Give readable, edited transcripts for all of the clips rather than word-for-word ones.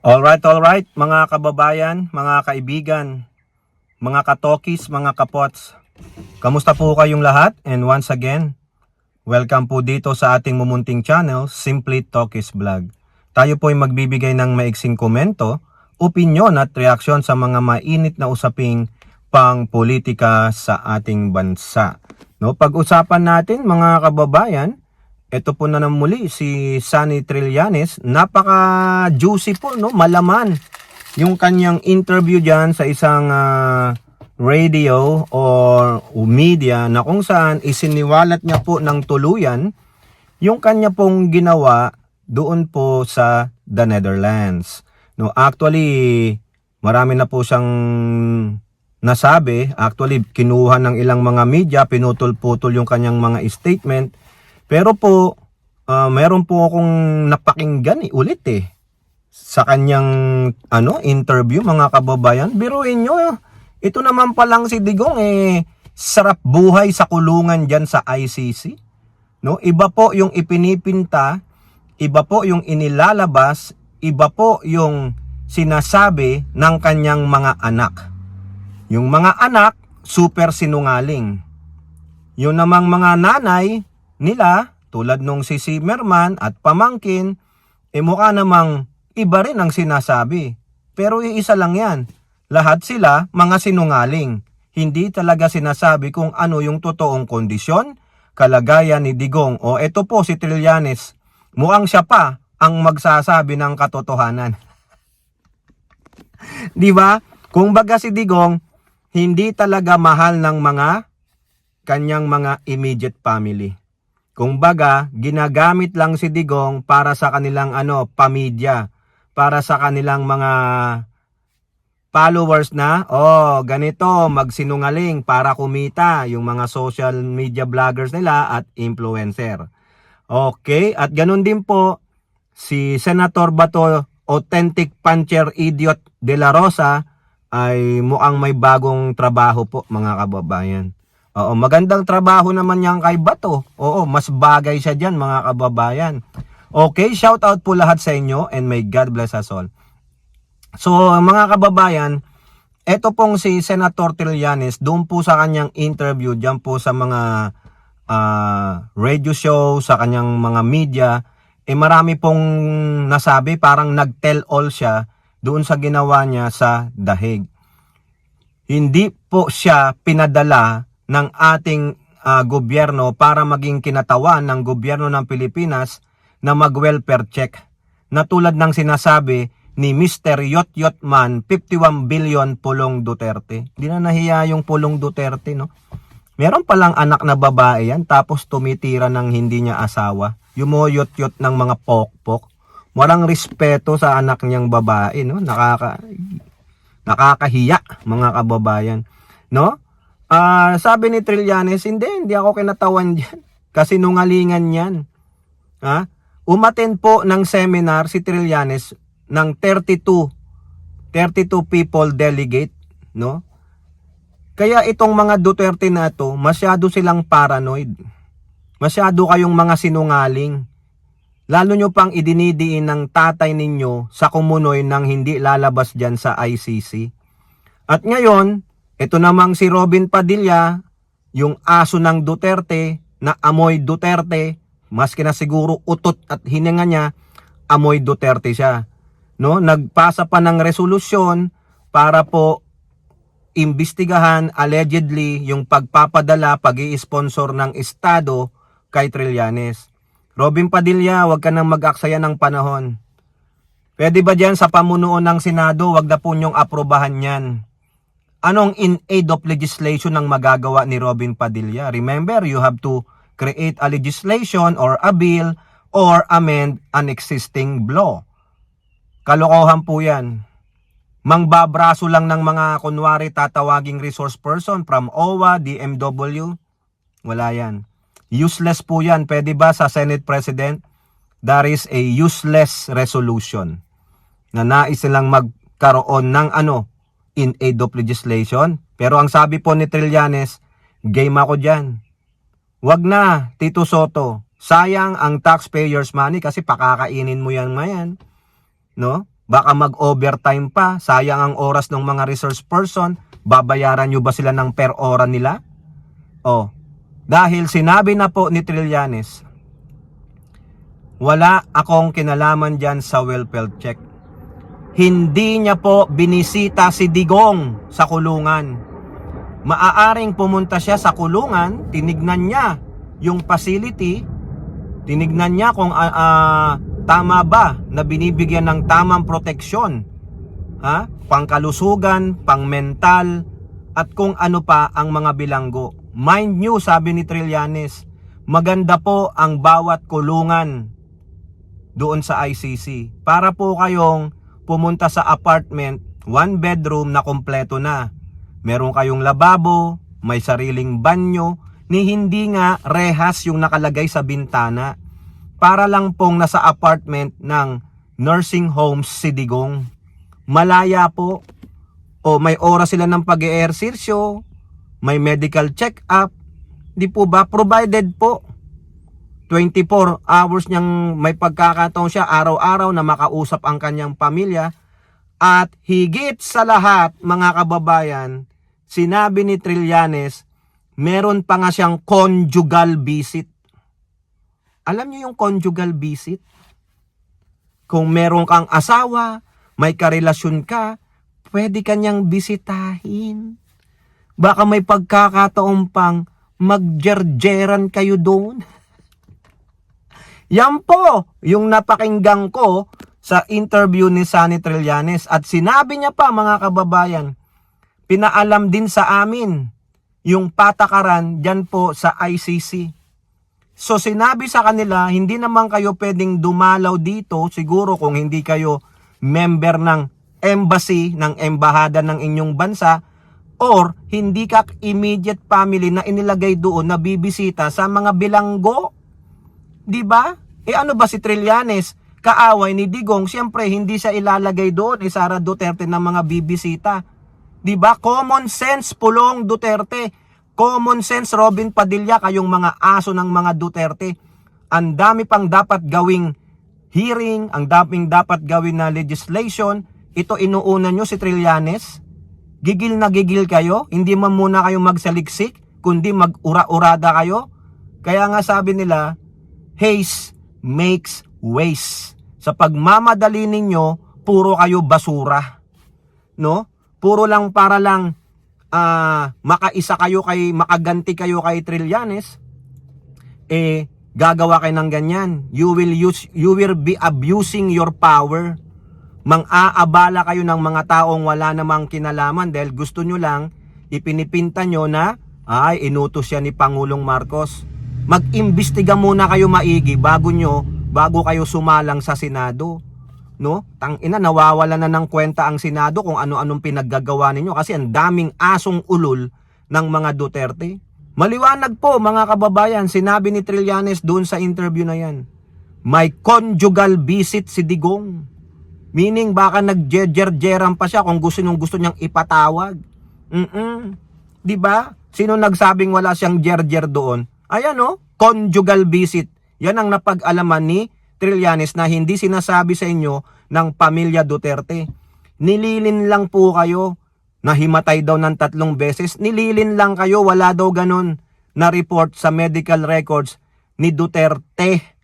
Alright, mga kababayan, mga kaibigan, mga katokis, mga kapots. Kamusta po kayong lahat? And once again, welcome po dito sa ating mumunting channel, Simply Tokis Vlog. Tayo po ay magbibigay ng maiksing komento, opinyon at reaksyon sa mga mainit na usaping pang politika sa ating bansa. No, pag-usapan natin mga kababayan, ito po na muli si Sunny Trillanes. Napaka-juicy po, no? Malaman yung kanyang interview dyan sa isang radio or media na kung saan isiniwalat niya po ng tuluyan yung kanya pong ginawa doon po sa the Netherlands. No, actually, marami na po siyang nasabi. Actually, kinuha ng ilang mga media, pinutol-putol yung kanyang mga statement. Pero po, meron po akong napakinggan ulit sa kanyang interview mga kababayan. Biruin nyo, ito naman palang si Digong sarap buhay sa kulungan dyan sa ICC. No? Iba po yung ipinipinta, iba po yung inilalabas, iba po yung sinasabi ng kanyang mga anak. Yung mga anak, super sinungaling. Yung namang mga nanay nila, tulad nung si Zimmerman at pamangkin, mukha namang iba rin ang sinasabi. Pero iisa lang yan. Lahat sila mga sinungaling. Hindi talaga sinasabi kung ano yung totoong kondisyon, kalagayan ni Digong. O eto po si Trillanes, mukhang siya pa ang magsasabi ng katotohanan. Di ba? Kung baga si Digong, hindi talaga mahal ng mga kanyang mga immediate family. Kung baga, ginagamit lang si Digong para sa kanilang pamilya, para sa kanilang mga followers na, ganito, magsinungaling para kumita yung mga social media vloggers nila at influencer. Okay, at ganun din po, si Senator Bato, authentic puncher idiot de la Rosa, ay mukhang may bagong trabaho po mga kababayan. Oo, magandang trabaho naman yan kay Bato. Oo, mas bagay siya dyan mga kababayan. Okay, shout out po lahat sa inyo and may God bless us all. So mga kababayan, eto pong si Senator Trillanes, doon po sa kanyang interview, dyan po sa mga radio show, sa kanyang mga media, marami pong nasabi, parang nag-tell all siya doon sa ginawa niya sa The Hague. Hindi po siya pinadala ng ating gobyerno para maging kinatawan ng gobyerno ng Pilipinas na mag-welfare check. Na tulad ng sinasabi ni Mr. Yot Man, 51 billion Pulong Duterte. Di na nahiya yung Pulong Duterte, no? Meron palang anak na babae yan, tapos tumitira ng hindi niya asawa. Yumoyot-yot ng mga pokpok. Walang respeto sa anak niyang babae, no? Nakakahiya, mga kababayan, no? Sabi ni Trillanes, hindi ako kinatawan dyan. Kasi nungalingan yan. Umattend po ng seminar si Trillanes ng 32 people delegate, no? Kaya itong mga Duterte na to, masyado silang paranoid. Masyado kayong mga sinungaling. Lalo nyo pang idinidiin ng tatay ninyo sa kumunoy ng hindi lalabas dyan sa ICC. At ngayon, ito namang si Robin Padilla, yung aso ng Duterte, na amoy Duterte, maski na siguro utot at hininga niya, amoy Duterte siya. No? Nagpasa pa ng resolusyon para po imbestigahan allegedly yung pagpapadala, pag-i-sponsor ng Estado kay Trillanes. Robin Padilla, wag ka nang mag-aksaya ng panahon. Pwede ba dyan sa pamunuan ng Senado, wag na po nyong aprobahan yan. Anong in aid of legislation ang magagawa ni Robin Padilla? Remember, you have to create a legislation or a bill or amend an existing law. Kalokohan po yan. Mangbabraso lang ng mga kunwari tatawaging resource person from OWA, DMW. Wala yan. Useless po yan. Pwede ba sa Senate President? There is a useless resolution na nais silang magkaroon ng in aid of legislation. Pero ang sabi po ni Trillanes, game ako dyan. Wag na, Tito Soto. Sayang ang taxpayers money kasi pakakainin mo yan mayan. No? Baka mag-overtime pa, sayang ang oras ng mga resource person, babayaran nyo ba sila ng per hora nila? O, dahil sinabi na po ni Trillanes, wala akong kinalaman dyan sa welfare check. Hindi niya po binisita si Digong sa kulungan. Maaaring pumunta siya sa kulungan, tinignan niya yung facility, tinignan niya kung tama ba na binibigyan ng tamang proteksyon, pangkalusugan, pangmental, at kung ano pa ang mga bilanggo. Mind you, sabi ni Trillanes, maganda po ang bawat kulungan doon sa ICC. Para po kayong pumunta sa apartment, 1 bedroom na kompleto na. Meron kayong lababo, may sariling banyo, ni hindi nga rehas yung nakalagay sa bintana. Para lang pong nasa apartment ng nursing homes si Digong. Malaya po. O may oras sila ng pag-eehersisyo, may medical check-up. Di po ba? Provided po. 24 hours niyang may pagkakataon siya araw-araw na makausap ang kanyang pamilya. At higit sa lahat, mga kababayan, sinabi ni Trillanes, meron pa nga siyang conjugal visit. Alam niyo yung conjugal visit? Kung meron kang asawa, may karelasyon ka, pwede kanyang bisitahin. Baka may pagkakataon pang magjerjeran kayo doon. Yan po yung napakinggan ko sa interview ni Sonny Trillanes. At sinabi niya pa, mga kababayan, pinaalam din sa amin yung patakaran dyan po sa ICC. So sinabi sa kanila, hindi naman kayo pwedeng dumalaw dito, siguro kung hindi kayo member ng embassy, ng embahada ng inyong bansa, or hindi ka immediate family na inilagay doon na bibisita sa mga bilanggo. Di ba? Ano ba si Trillanes? Kaaway ni Digong, siyempre hindi siya ilalagay doon ni Sara Duterte ng mga bibisita. Di ba? Common sense, Pulong Duterte. Common sense, Robin Padilla, kayong mga aso ng mga Duterte. Ang dami pang dapat gawing hearing, ang daming dapat gawin na legislation. Ito inuuna nyo si Trillanes. Gigil na gigil kayo, hindi man muna kayo magsaliksik, kundi mag-ura-urada kayo. Kaya nga sabi nila, haste makes waste. Sa pagmamadali ninyo, puro kayo basura. No? Puro lang para lang makaganti kayo kay Trillanes. Gagawa kayo ng ganyan. You will be abusing your power. Mang-aabala kayo ng mga taong wala namang kinalaman dahil gusto nyo lang ipinipinta nyo na inutos siya ni Pangulong Marcos. Mag-imbestiga muna kayo maigi bago kayo sumalang sa Senado. No? Tangina, nawawala na ng kwenta ang Senado kung ano-anong pinaggagawa ninyo kasi ang daming asong ulol ng mga Duterte. Maliwanag po, mga kababayan, sinabi ni Trillanes doon sa interview na yan. May conjugal visit si Digong. Meaning baka nagjejerjeran pa siya kung gusto niyang ipatawag. Di ba? Sino nagsabing wala siyang jerjer doon? Ayan conjugal visit. Yan ang napag-alaman ni Trillanes na hindi sinasabi sa inyo ng pamilya Duterte. Nililin lang po kayo. Nahimatay daw ng 3 beses. Nililin lang kayo, wala daw ganun na report sa medical records ni Duterte.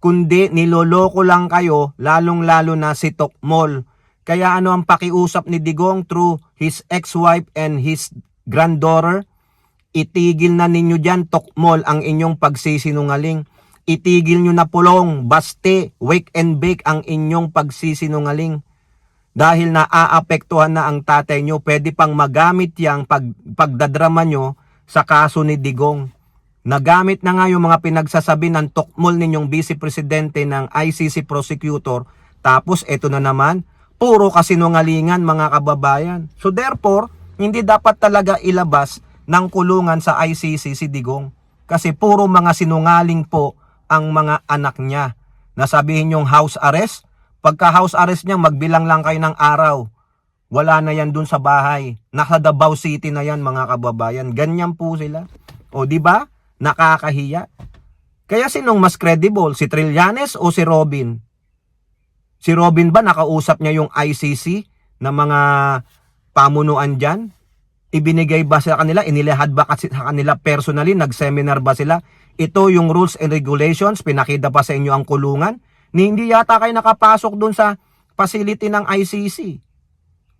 Kundi niloloko lang kayo, lalong-lalo na si Tokmol. Kaya ano ang pakiusap ni Digong through his ex-wife and his granddaughter? Itigil na ninyo dyan, Tokmol, ang inyong pagsisinungaling. Itigil nyo na, Pulong, baste, wake and bake ang inyong pagsisinungaling. Dahil naaapektuhan na ang tatay nyo, pwede pang magamit yang pagdadrama nyo sa kaso ni Digong. Nagamit na nga yung mga pinagsasabi ng Tokmol ninyong Vice Presidente ng ICC Prosecutor. Tapos eto na naman, puro kasinungalingan, mga kababayan. So therefore, hindi dapat talaga ilabas ng kulungan sa ICC si Digong. Kasi puro mga sinungaling po ang mga anak niya. Nasabihin yung house arrest, pagka house arrest niya, magbilang lang kayo ng araw. Wala na yan dun sa bahay. Nasa Davao City na yan, mga kababayan. Ganyan po sila. O di ba? Nakakahiya. Kaya sinong mas credible, si Trillanes o si Robin? Si Robin ba nakausap niya yung ICC na mga pamunuan dyan? Ibinigay ba sa kanila? Inilahad ba kasi sa kanila personally? Nag-seminar ba sila? Ito yung rules and regulations. Pinakita pa sa inyo ang kulungan. Hindi yata kayo nakapasok dun sa facility ng ICC.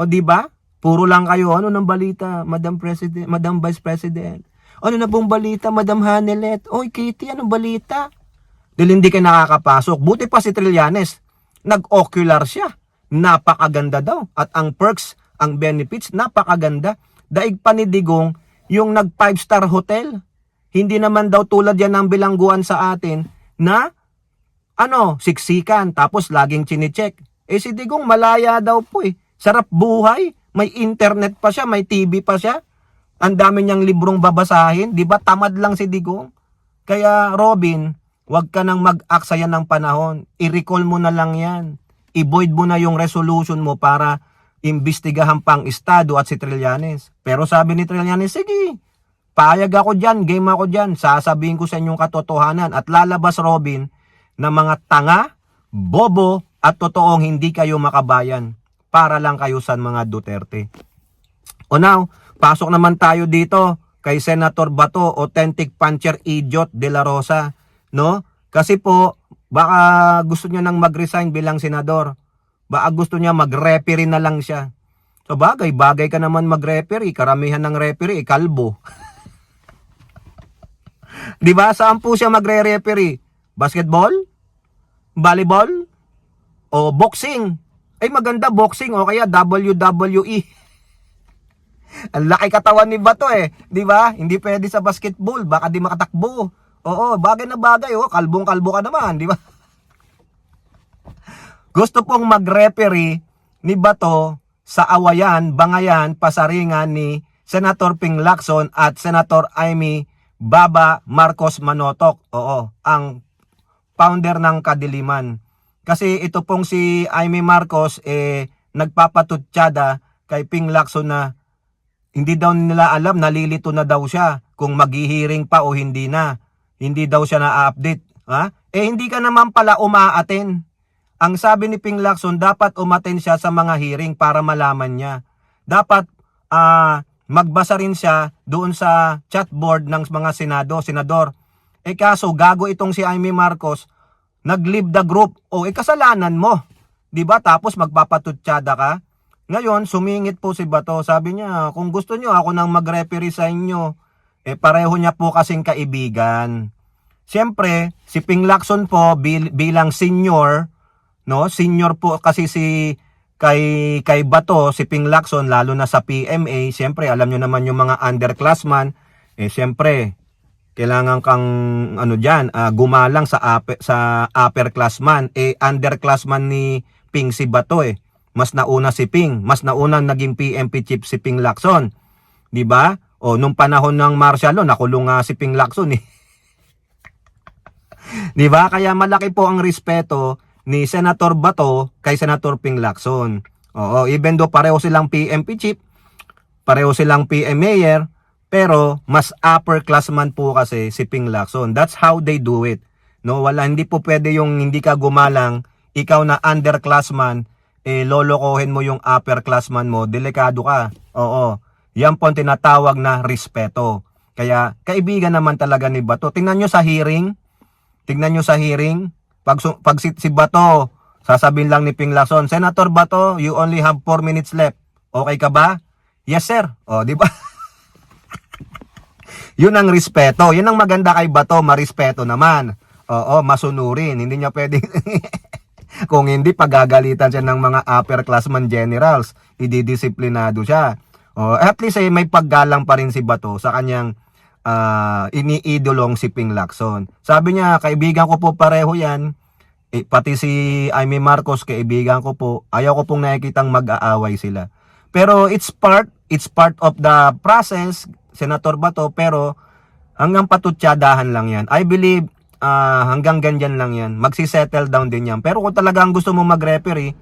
O di ba? Puro lang kayo, ano ng balita, Madam President, Madam Vice President? Ano na pong balita, Madam Hanelet? Oy, Kitty, anong balita? Dahil hindi kayo nakakapasok. Buti pa si Trillanes, nag-ocular siya. Napakaganda daw. At ang perks, ang benefits, napakaganda. Daig pa ni Digong, yung nag 5-star hotel. Hindi naman daw tulad yan ng bilangguan sa atin na siksikan, tapos laging chinecheck. Si Digong malaya daw po eh. Sarap buhay. May internet pa siya, may TV pa siya. Ang dami niyang librong babasahin. Di ba tamad lang si Digong? Kaya Robin, wag ka nang mag-aksaya ng panahon. I-recall mo na lang yan. I-void mo na yung resolution mo para imbestigahan pang Estado at si Trillanes. Pero sabi ni Trillanes, sige, payag ako dyan, game ako dyan. Sasabihin ko sa inyong katotohanan. At lalabas Robin na mga tanga, bobo, at totoong hindi kayo makabayan. Para lang kayo sa mga Duterte. O now, pasok naman tayo dito kay Senator Bato, authentic puncher idiot de la Rosa, no? Kasi po baka gusto niya nang mag-resign bilang senador. Baka gusto niya mag-referee na lang siya. So bagay ka naman mag-referee, karamihan ng referee kalbo. 'Di ba? Saan po siya magre-referee? Basketball? Volleyball? O boxing? Ay maganda boxing o kaya WWE. Ang laki katawan ni Bato eh, 'di ba? Hindi pwede sa basketball, baka di makatakbo. Oo, bagay na bagay, kalbong-kalbo ka naman, 'di ba? Gusto pong mag-referee ni Bato sa awayan, bangayan, pasaringan ni Senator Ping Lacson at Senator Amy Baba Marcos Manotok. Oo, ang founder ng Kadiliman. Kasi ito pong si Amy Marcos nagpapatutsyada kay Ping Lacson na hindi daw nila alam, nalilito na daw siya kung maghihiring pa o hindi na. Hindi daw siya na-update. Ha? Hindi ka naman pala umaaten. Ang sabi ni Ping Lacson, dapat umaten siya sa mga hearing para malaman niya. Dapat magbasa rin siya doon sa chatboard ng mga senador. Kaso gago itong si Amy Marcos, nag-leave the group. Kasalanan mo. 'Di ba? Tapos magpapatutsyada ka. Ngayon, sumingit po si Bato. Sabi niya, kung gusto niyo ako nang mag-referee sa inyo, pareho niya po kasing kaibigan. Siyempre, si Ping Lacson po bilang senior, no? Senior po kasi si kay Bato, si Ping Lacson, lalo na sa PMA. Siyempre, alam niyo naman yung mga underclassman, siyempre, kailangan kang gumalang sa upperclassman. Underclassman ni Ping si Bato Mas nauna si Ping, mas nauna naging PMP chief si Ping Lacson. 'Di ba? Nung panahon ng martial law, nakulong nga si Ping Lacson 'Di ba? Kaya malaki po ang respeto ni Senator Bato kay Senator Ping Lacson. Even though pareho silang PMP chief, pareho silang PM mayor, pero mas upper classman po kasi si Ping Lacson. That's how they do it. No, hindi po pwede yung hindi ka gumalang, ikaw na underclassman, lolokohin mo yung upper classman mo, delikado ka. Yan po ang tinatawag na respeto. Kaya kaibigan naman talaga ni Bato. Tingnan nyo sa hearing. Pag si Bato, sasabihin lang ni Ping Lacson, Senator Bato, you only have 4 minutes left. Okay ka ba? Yes sir. Di ba? Yun ang respeto. Yun ang maganda kay Bato, marespeto naman. Masunurin. Hindi niya pwedeng kung hindi, pagagalitan siya ng mga upperclassman generals, ididisiplinado siya. At least may paggalang pa rin si Bato sa kanyang iniidolong si Ping Lacson. Sabi niya, kaibigan ko po pareho yan. Pati si Amy Marcos, kaibigan ko po. Ayaw ko pong nakikitang mag-aaway sila. Pero it's part of the process, Senator Bato, pero hanggang patutsadahan lang yan. I believe hanggang ganyan lang yan. Magsisettle down din yan. Pero kung talagang gusto mo mag-referee,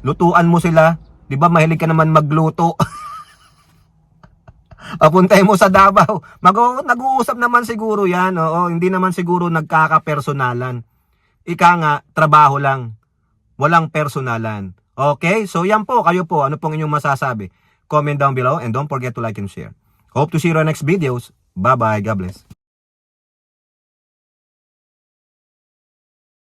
lutuan mo sila. 'Di ba mahilig ka naman magluto? Papuntay mo sa Davao. Nag-uusap naman siguro yan. Hindi naman siguro nagkakapersonalan. Ika nga, trabaho lang. walang personalan. Okay? So yan po, kayo po, ano pong inyong masasabi? Comment down below and don't forget to like and share. Hope to see you in our next videos. Bye-bye. God bless.